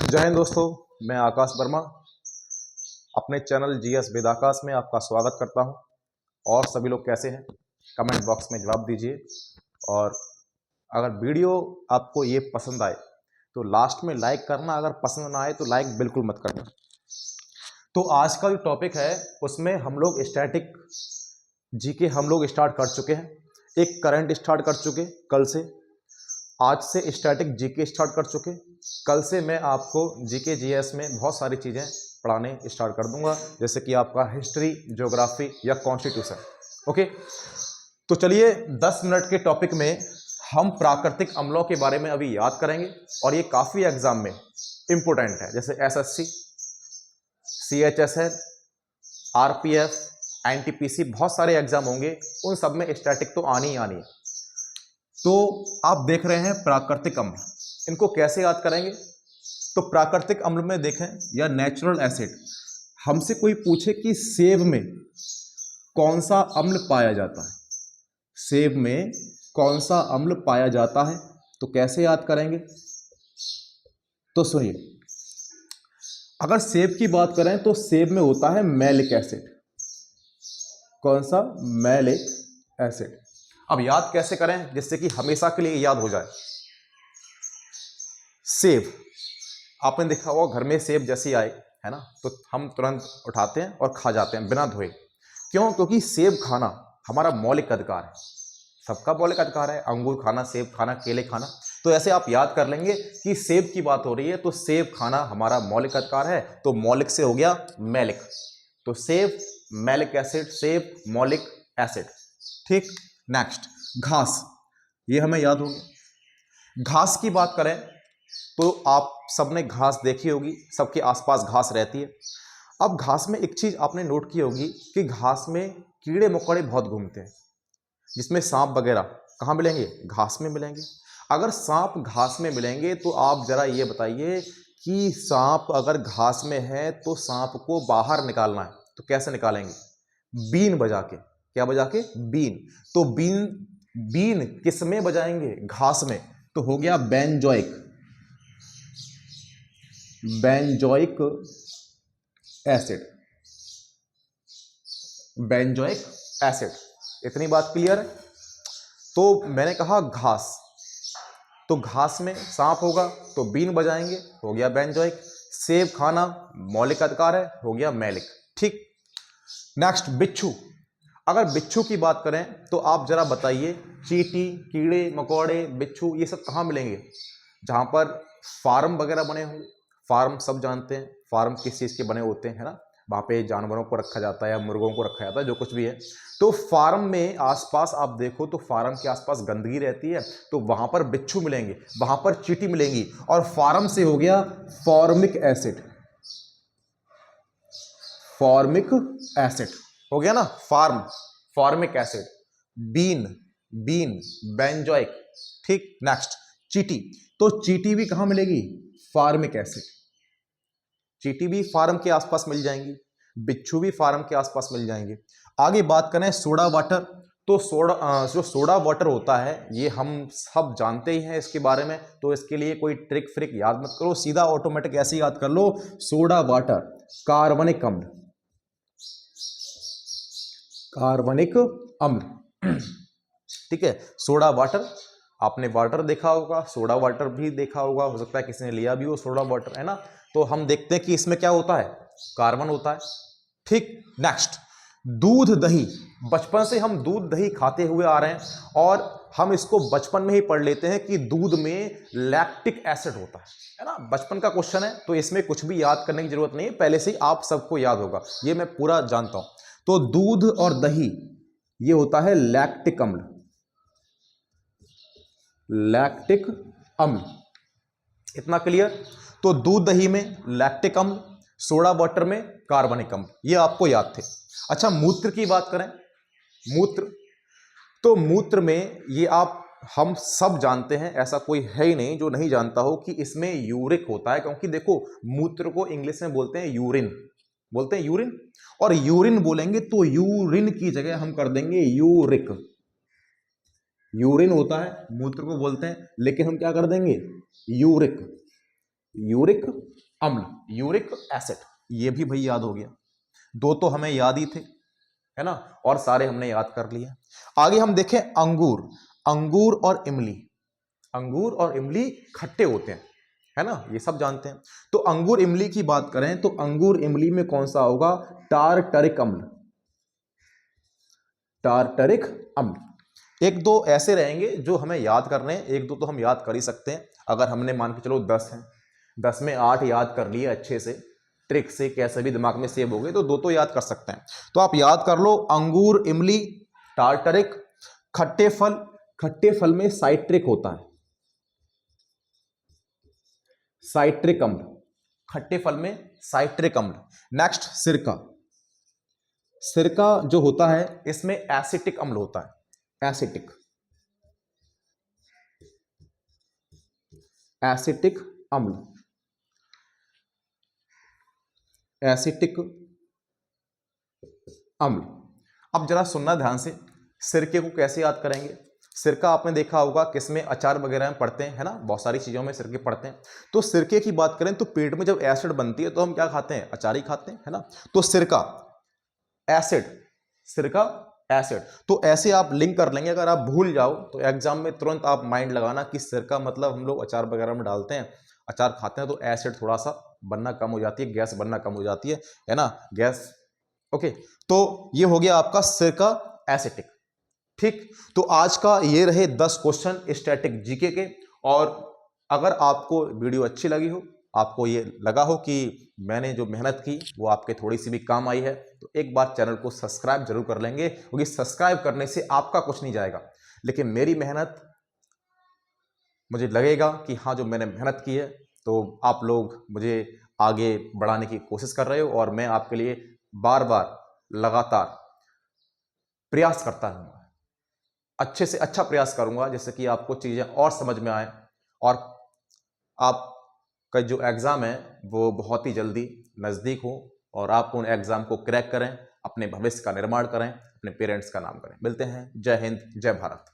जय हिंद दोस्तों, मैं आकाश वर्मा अपने चैनल जीएस वेद आकाश में आपका स्वागत करता हूं। और सभी लोग कैसे हैं, कमेंट बॉक्स में जवाब दीजिए। और अगर वीडियो आपको ये पसंद आए तो लास्ट में लाइक करना, अगर पसंद ना आए तो लाइक बिल्कुल मत करना। तो आज का जो टॉपिक है उसमें हम लोग स्टैटिक जीके हम लोग स्टार्ट कर चुके हैं। एक करंट स्टार्ट कर चुके कल से, आज से स्टैटिक जीके स्टार्ट कर चुके। कल से मैं आपको जीके जीएस में बहुत सारी चीज़ें पढ़ाने स्टार्ट कर दूंगा, जैसे कि आपका हिस्ट्री, ज्योग्राफी या कॉन्स्टिट्यूशन। ओके, तो चलिए 10 मिनट के टॉपिक में हम प्राकृतिक अम्लों के बारे में अभी याद करेंगे। और ये काफ़ी एग्जाम में इंपॉर्टेंट है, जैसे एसएससी, सीएचएसएल, आरपीएफ, एनटीपीसी, बहुत सारे एग्जाम होंगे, उन सब में स्टैटिक तो आनी ही आनी है। तो आप देख रहे हैं प्राकृतिक अम्ल, इनको कैसे याद करेंगे? तो प्राकृतिक अम्ल में देखें या नेचुरल एसिड, हमसे कोई पूछे कि सेब में कौन सा अम्ल पाया जाता है, सेब में कौन सा अम्ल पाया जाता है, तो कैसे याद करेंगे? तो सुनिए, अगर सेब की बात करें तो सेब में होता है मैलिक एसिड। कौन सा? Malic acid. अब याद कैसे करें जिससे कि हमेशा के लिए याद हो जाए? सेब, आपने देखा होगा घर में सेब जैसे आए है ना, तो हम तुरंत उठाते हैं और खा जाते हैं बिना धोए। क्यों? क्योंकि सेब खाना हमारा मौलिक अधिकार है, सबका मौलिक अधिकार है, अंगूर खाना, सेब खाना, केले खाना। तो ऐसे आप याद कर लेंगे कि सेब की बात हो रही है तो सेब खाना हमारा मौलिक अधिकार है, तो मौलिक से हो गया मैलिक। तो सेब मैलिक एसिड, सेब मौलिक एसिड। ठीक, नेक्स्ट घास, ये हमें याद होगी। घास की बात करें तो आप सबने घास देखी होगी, सबके आसपास घास रहती है। अब घास में एक चीज आपने नोट की होगी कि घास में कीड़े मकोड़े बहुत घूमते हैं, जिसमें सांप वगैरह कहाँ मिलेंगे? घास में मिलेंगे। अगर सांप घास में मिलेंगे तो आप जरा ये बताइए कि सांप अगर घास में है तो सांप को बाहर निकालना है तो कैसे निकालेंगे? बीन बजा के। क्या बजा के? बीन। तो बीन, बीन किस में बजाएंगे? घास में। तो हो गया benzoic, benzoic acid, benzoic acid. इतनी बात क्लियर है? तो मैंने कहा घास, तो घास में सांप होगा तो बीन बजाएंगे, हो गया बेंजोइक। सेब खाना मौलिक अधिकार है, हो गया मैलिक। ठीक, नेक्स्ट बिच्छू। अगर बिच्छू की बात करें तो आप जरा बताइए, चींटी, कीड़े मकोड़े, बिच्छू, ये सब कहाँ मिलेंगे? जहां पर फार्म वगैरह बने होंगे। फार्म सब जानते हैं, फार्म किस चीज़ के बने होते हैं, है ना? वहाँ पे जानवरों को रखा जाता है या मुर्गों को रखा जाता है, जो कुछ भी है। तो फार्म में आसपास आप देखो तो फार्म के आसपास गंदगी रहती है, तो वहाँ पर बिच्छू मिलेंगे, वहाँ पर चींटी मिलेंगी। और फार्म से हो गया फॉर्मिक एसिड, फॉर्मिक एसिड हो गया ना, फार्म, फॉर्मिक एसिड। बीन, बीन बेंजोइक। ठीक, नेक्स्ट चींटी। तो चींटी भी कहाँ मिलेगी? Formic acid. चींटी भी फार्म के आसपास मिल जाएंगी, बिच्छू भी फार्म के आसपास मिल जाएंगे। आगे बात करें सोडा वाटर, तो जो सोडा वाटर होता है ये हम सब जानते ही हैं इसके बारे में, तो इसके लिए कोई ट्रिक फ्रिक याद मत करो, सीधा ऑटोमेटिक ऐसे याद कर लो, सोडा वाटर कार्बनिक अम्ल, कार्बनिक अम्ल। ठीक है, सोडा वाटर, आपने वाटर देखा होगा, सोडा वाटर भी देखा होगा, हो सकता है किसी ने लिया भी हो सोडा वाटर, है ना? तो हम देखते हैं कि इसमें क्या होता है? कार्बन होता है। ठीक, नेक्स्ट दूध दही। बचपन से हम दूध दही खाते हुए आ रहे हैं और हम इसको बचपन में ही पढ़ लेते हैं कि दूध में लैक्टिक एसिड होता है ना? बचपन का क्वेश्चन है, तो इसमें कुछ भी याद करने की जरूरत नहीं है, पहले से ही आप सबको याद होगा, ये मैं पूरा जानता हूं। तो दूध और दही ये होता है लैक्टिक अम्ल, लैक्टिक अम्ल। इतना क्लियर? तो दूध दही में लैक्टिक अम्ल, सोडा वाटर में कार्बनिक अम्ल, ये आपको याद थे। अच्छा, मूत्र की बात करें, मूत्र, तो मूत्र में ये आप हम सब जानते हैं, ऐसा कोई है ही नहीं जो नहीं जानता हो कि इसमें यूरिक होता है। क्योंकि देखो, मूत्र को इंग्लिश में बोलते हैं यूरिन, बोलते हैं यूरिन, और यूरिन बोलेंगे तो यूरिन की जगह हम कर देंगे यूरिक। यूरिन होता है, मूत्र को बोलते हैं, लेकिन हम क्या कर देंगे? यूरिक। यूरिक अम्ल, यूरिक एसिड, ये भी भाई याद हो गया। दो तो हमें याद ही थे, है ना, और सारे हमने याद कर लिए। आगे हम देखें अंगूर, अंगूर और इमली, अंगूर और इमली खट्टे होते हैं, है ना, ये सब जानते हैं। तो अंगूर इमली की बात करें तो अंगूर इमली में कौन सा होगा, टारटरिक अम्ल, टारटरिक अम्ल। एक दो ऐसे रहेंगे जो हमें याद करने हैं, एक दो तो हम याद कर ही सकते हैं। अगर हमने मान के चलो 10 हैं, 10 में 8 याद कर लिए अच्छे से, ट्रिक से कैसे भी दिमाग में सेव हो गए, तो दो तो याद कर सकते हैं। तो आप याद कर लो, अंगूर इमली टारटरिक। खट्टे फल, खट्टे फल में साइट्रिक होता है, साइट्रिक अम्ल, खट्टे फल में साइट्रिक अम्ल। नेक्स्ट सिरका, सिरका जो होता है इसमें एसिटिक अम्ल होता है, एसिटिक, एसिटिक अम्ल, एसिटिक अम्ल। अब जरा सुनना ध्यान से, सिरके को कैसे याद करेंगे। सिरका आपने देखा होगा किसमें, अचार वगैरह में पढ़ते हैं, है ना, बहुत सारी चीजों में सिरके पढ़ते हैं। तो सिरके की बात करें तो पेट में जब एसिड बनती है तो हम क्या खाते हैं, अचार ही खाते हैं, है ना। तो सिरका एसिड, सिरका एसिड। तो ऐसे आप लिंक कर लेंगे, अगर आप भूल जाओ तो एग्जाम में तुरंत आप माइंड लगाना कि सिरका मतलब हम लोग अचार वगैरह में डालते हैं, अचार खाते हैं, तो एसिड थोड़ा सा बनना कम हो जाती है, गैस बनना कम हो जाती है ना, गैस। ओके, तो ये हो गया आपका सिरका एसिटिक। ठीक, तो आज का ये रहे 10 क्वेश्चन स्टैटिक जीके के। और अगर आपको वीडियो अच्छी लगी हो, आपको ये लगा हो कि मैंने जो मेहनत की वो आपके थोड़ी सी भी काम आई है, तो एक बार चैनल को सब्सक्राइब जरूर कर लेंगे, क्योंकि सब्सक्राइब करने से आपका कुछ नहीं जाएगा, लेकिन मेरी मेहनत, मुझे लगेगा कि हाँ जो मैंने मेहनत की है तो आप लोग मुझे आगे बढ़ाने की कोशिश कर रहे हो, और मैं आपके लिए बार बार लगातार प्रयास करता रहूँगा, अच्छे से अच्छा प्रयास करूंगा, जैसे कि आपको चीज़ें और समझ में आए, और आपका जो एग्ज़ाम है वो बहुत ही जल्दी नज़दीक हो, और आप उन एग्ज़ाम को क्रैक करें, अपने भविष्य का निर्माण करें, अपने पेरेंट्स का नाम करें। मिलते हैं, जय हिंद, जय भारत।